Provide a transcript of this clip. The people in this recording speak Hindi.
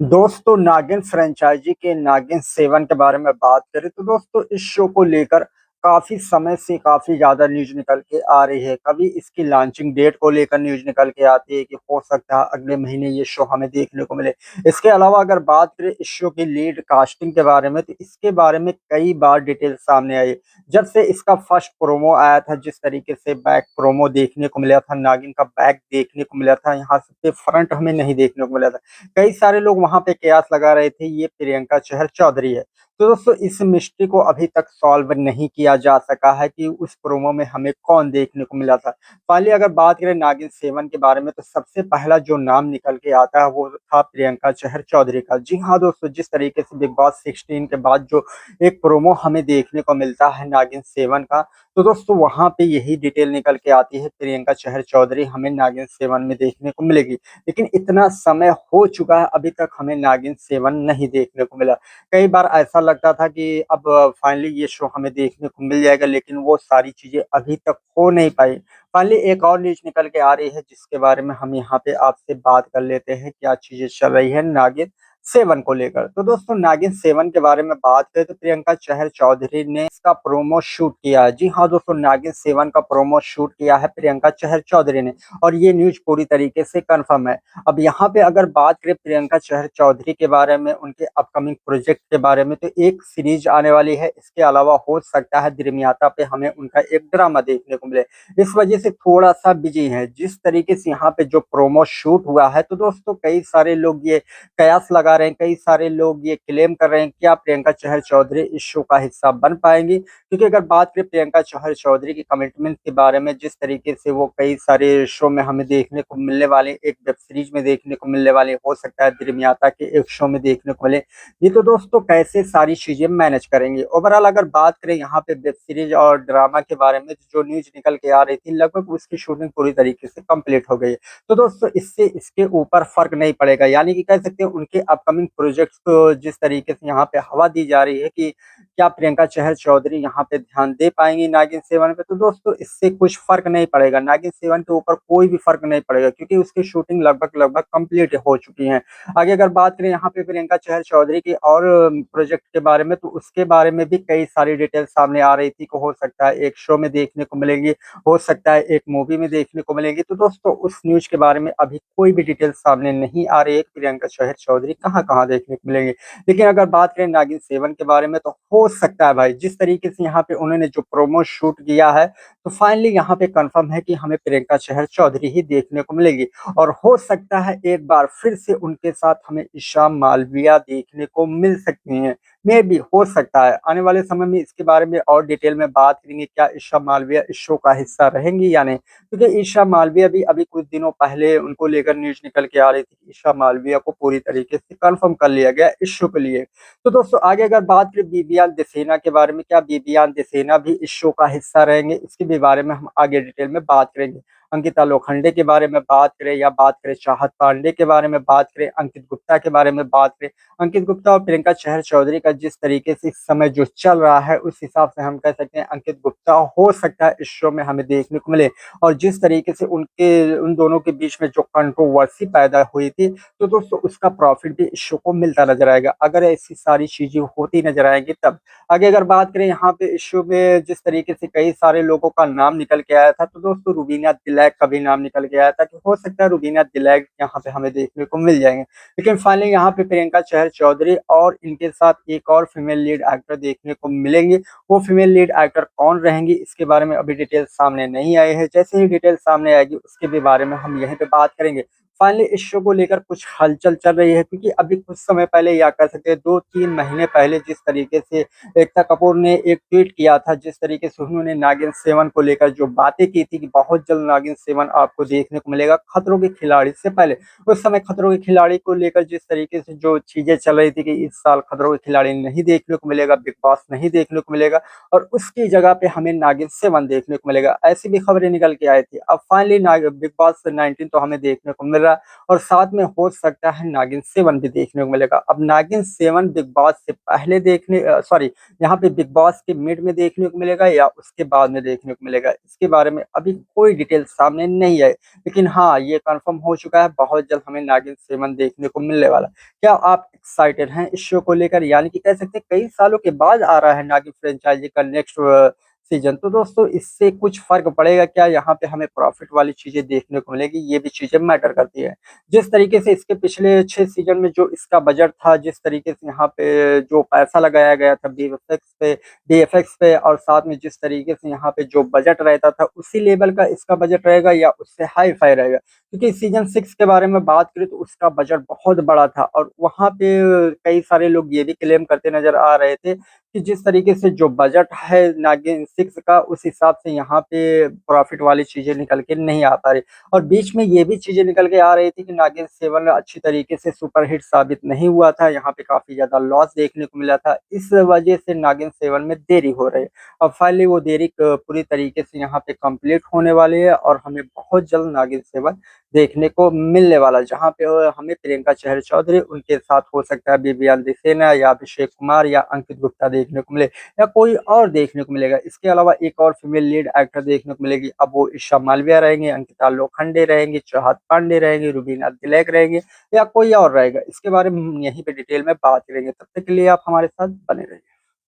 दोस्तों नागिन फ्रेंचाइजी के नागिन 7 के बारे में बात करें तो दोस्तों इस शो को लेकर काफी समय से काफी ज्यादा न्यूज निकल के आ रही है। कभी इसकी लॉन्चिंग डेट को लेकर न्यूज निकल के आती है कि हो सकता है अगले महीने ये शो हमें देखने को मिले। इसके अलावा अगर बात करें इस शो की लीड कास्टिंग के बारे में तो इसके बारे में कई बार डिटेल सामने आई। जब से इसका फर्स्ट प्रोमो आया था, जिस तरीके से बैक प्रोमो देखने को मिला था, नागिन का बैक देखने को मिला था, यहाँ से फ्रंट हमें नहीं देखने को मिला था। कई सारे लोग वहां पे कयास लगा रहे थे ये प्रियंका चहर चौधरी है। तो दोस्तों इस मिस्ट्री को अभी तक सॉल्व नहीं किया जा सका है कि उस प्रोमो में हमें कौन देखने को मिला था। पहले अगर बात करें नागिन 7 के बारे में तो सबसे पहला जो नाम निकल के आता है वो था प्रियंका चहर चौधरी का। जी हाँ दोस्तों, जिस तरीके से बिग बॉस 16 के बाद जो एक प्रोमो हमें देखने को मिलता है नागिन 7 का, तो दोस्तों वहां पे यही डिटेल निकल के आती है, प्रियंका चहर चौधरी हमें नागिन 7 में देखने को मिलेगी। लेकिन इतना समय हो चुका है, अभी तक हमें नागिन 7 नहीं देखने को मिला। कई बार ऐसा लगता था कि अब फाइनली ये शो हमें देखने को मिल जाएगा, लेकिन वो सारी चीजें अभी तक हो नहीं पाई। फाइनली एक और न्यूज निकल के आ रही है जिसके बारे में हम यहाँ पे आपसे बात कर लेते हैं, क्या चीजें चल रही है नागिन 7 को लेकर। तो दोस्तों नागिन 7 के बारे में बात करें तो प्रियंका चहर चौधरी ने इसका प्रोमो शूट किया है। जी हाँ दोस्तों, नागिन 7 का प्रोमो शूट किया है प्रियंका चहर चौधरी ने, और ये न्यूज पूरी तरीके से कंफर्म है। अब यहाँ पे अगर बात करें प्रियंका चहर चौधरी के बारे में, उनके अपकमिंग प्रोजेक्ट के बारे में, तो एक सीरीज आने वाली है। इसके अलावा हो सकता है दिरमियाता पे हमें उनका एक ड्रामा देखने को मिले। इस वजह से थोड़ा सा बिजी है। जिस तरीके से यहाँ पे जो प्रोमो शूट हुआ है तो दोस्तों कई सारे लोग ये कयास लगा रहे हैं, कई सारे लोग ये क्लेम कर रहे हैं क्या प्रियंका चहर चौधरी इस शो का हिस्सा बन पाएंगी। क्योंकि अगर बात करें प्रियंका चौधरी चौधरी की कमिटमेंट के बारे में, जिस तरीके से वो कई सारे शो में हमें देखने को मिलने वाले, एक वेब सीरीज में देखने को मिलने वाले, हो सकता है दिरमियाता के एक शो में देखने को मिले। ये तो दोस्तों कैसे सारी चीजें मैनेज करेंगे। ओवरऑल अगर बात करें यहाँ पे वेब सीरीज और ड्रामा के बारे में, जो न्यूज निकल के आ रही थी लगभग उसकी शूटिंग पूरी तरीके से कंप्लीट हो गई है। तो दोस्तों इससे इसके ऊपर फर्क नहीं पड़ेगा, यानी कि कह सकते हैं उनके अपकमिंग प्रोजेक्ट्स को जिस तरीके से यहाँ पे हवा दी जा रही है कि क्या प्रियंका चहर चौधरी यहाँ पे ध्यान दे पाएंगी नागिन 7 पे, तो दोस्तों इससे कुछ फर्क नहीं पड़ेगा। नागिन 7 के ऊपर कोई भी फर्क नहीं पड़ेगा क्योंकि उसकी शूटिंग लगभग लगभग कंप्लीट हो चुकी है। आगे अगर बात करें यहाँ पे प्रियंका चहर चौधरी की और प्रोजेक्ट के बारे में, तो उसके बारे में भी कई सारी डिटेल सामने आ रही थी कि हो सकता है एक शो में देखने को मिलेंगी, हो सकता है एक मूवी में देखने को मिलेगी। तो दोस्तों उस न्यूज के बारे में अभी कोई भी डिटेल सामने नहीं आ रही है कि प्रियंका चौधरी चौधरी कहाँ कहाँ देखने को मिलेंगे। लेकिन अगर बात करें नागिन 7 के बारे में तो हो सकता है भाई, जिस तरीके से यहाँ पे उन्होंने जो प्रोमो शूट किया है, तो फाइनली यहाँ पे कंफर्म है कि हमें प्रियंका चहर चौधरी ही देखने को मिलेगी। और हो सकता है एक बार फिर से उनके साथ हमें ईशा मालविया देखने को मिल सकती हैं। मे भी हो सकता है आने वाले समय में इसके बारे में और डिटेल में बात करेंगे, क्या ईशा मालविया इस शो का हिस्सा रहेंगी या नहीं। क्योंकि ईशा मालविया भी अभी कुछ दिनों पहले उनको लेकर न्यूज निकल के आ रही थी कि ईशा मालविया को पूरी तरीके से कंफर्म कर लिया गया इस शो के लिए। तो दोस्तों आगे अगर बात करें बिबियान देसेना के बारे में, क्या बिबियान देसेना भी इस शो का हिस्सा रहेंगे, इसके भी बारे में हम आगे डिटेल में बात करेंगे। अंकिता लोखंडे के बारे में बात करें या बात करें चाहत पांडे के बारे में बात करें, अंकित गुप्ता के बारे में बात करें, अंकित गुप्ता और प्रियंका चहर चौधरी का जिस तरीके से इस समय जो चल रहा है उस हिसाब से हम कह सकते हैं अंकित गुप्ता हो सकता है इस शो में हमें देखने को मिले। और जिस तरीके से उन दोनों के बीच में जो कंट्रोवर्सी पैदा हुई थी, तो दोस्तों उसका प्रॉफिट भी इस शो को मिलता नजर आएगा अगर ऐसी सारी चीजें होती नजर आएंगी तब। आगे अगर बात करें यहाँ पे इस शो में जिस तरीके से कई सारे लोगों का नाम निकल के आया था, तो दोस्तों रुबीना दिलैक का भी नाम निकल के आया था कि हो सकता है रुबीना दिलैक यहाँ पे हमें देखने को मिल जाएंगे। लेकिन फाइनली यहाँ पे प्रियंका चहर चौधरी और इनके साथ एक और फीमेल लीड एक्टर देखने को मिलेंगे। वो फीमेल लीड एक्टर कौन रहेंगी इसके बारे में अभी डिटेल सामने नहीं आए हैं। जैसे ही डिटेल सामने आएगी उसके भी बारे में हम यहीं पे बात करेंगे। फाइनली इस शो को लेकर कुछ हलचल चल रही है, क्योंकि अभी कुछ समय पहले या कर सकते हैं 2-3 महीने पहले जिस तरीके से एकता कपूर ने एक ट्वीट किया था, जिस तरीके से उन्होंने नागिन 7 को लेकर जो बातें की थी कि बहुत जल्द नागिन 7 आपको देखने को मिलेगा खतरों के खिलाड़ी से पहले। उस समय खतरों के खिलाड़ी को लेकर जिस तरीके से जो चीजें चल रही थी कि इस साल खतरों के खिलाड़ी नहीं देखने को मिलेगा, बिग बॉस नहीं देखने को मिलेगा और उसकी जगह पे हमें नागिन 7 देखने को मिलेगा, ऐसी भी खबरें निकल के आई थी। अब फाइनली बिग बॉस 19 तो हमें देखने को मिल रहा है। मिलेगा और साथ में हो सकता है नागिन 7 भी देखने को मिलेगा। अब नागिन 7 बिग बॉस से पहले सॉरी, यहाँ पे बिग बॉस के मिड में देखने को मिलेगा या उसके बाद में देखने को मिलेगा, इसके बारे में अभी कोई डिटेल सामने नहीं है। लेकिन हाँ, ये कंफर्म हो चुका है, बहुत जल्द हमें नागिन 7 देखने को मिलने वाला। क्या आप एक्साइटेड हैं इस शो को लेकर? यानी कि कह सकते हैं कई सालों के बाद आ रहा है नागिन फ्रेंचाइजी का नेक्स्ट सीजन। तो दोस्तों इससे कुछ फर्क पड़ेगा क्या? यहाँ पे हमें प्रॉफिट वाली चीजें देखने को मिलेगी, ये भी चीजें मैटर करती है। जिस तरीके से इसके पिछले 6 सीजन में जो इसका बजट था, जिस तरीके से यहाँ पे जो पैसा लगाया गया था बीएफएक्स पे और साथ में जिस तरीके से यहाँ पे जो बजट रहता था, उसी लेवल का इसका बजट रहेगा या उससे हाई फाई रहेगा? क्योंकि सीजन 6 के बारे में बात करें तो उसका बजट बहुत बड़ा था और वहां पे कई सारे लोग ये भी क्लेम करते नजर आ रहे थे कि जिस तरीके से जो बजट है नागिन 6 का, उस हिसाब से यहाँ पे प्रॉफिट वाली चीजें निकल के नहीं आ पा रही। और बीच में ये भी चीजें निकल के आ रही थी कि नागिन 7 अच्छी तरीके से सुपरहिट साबित नहीं हुआ था, यहाँ पे काफी ज्यादा लॉस देखने को मिला था, इस वजह से नागिन 7 में देरी हो रही है। अब फाइनली वो देरी पूरी तरीके से यहाँ पे कंप्लीट होने वाली है और हमें बहुत जल्द नागिन 7 देखने को मिलने वाला, जहाँ पे हमें प्रियंका चहर चौधरी, उनके साथ हो सकता है विवियन दिसेना या अभिषेक कुमार या अंकित गुप्ता देखने को मिले या कोई और देखने को मिलेगा। इसके अलावा एक और फीमेल लीड एक्टर देखने को मिलेगी। अब वो ईशा मालविया रहेंगे, अंकिता लोखंडे रहेंगे, चाहत पांडे रहेंगे, रुबीना तिलक रहेंगे या कोई और रहेगा, इसके बारे में हम यहीं पे डिटेल में बात करेंगे। तब तक के लिए आप हमारे साथ बने रहिए।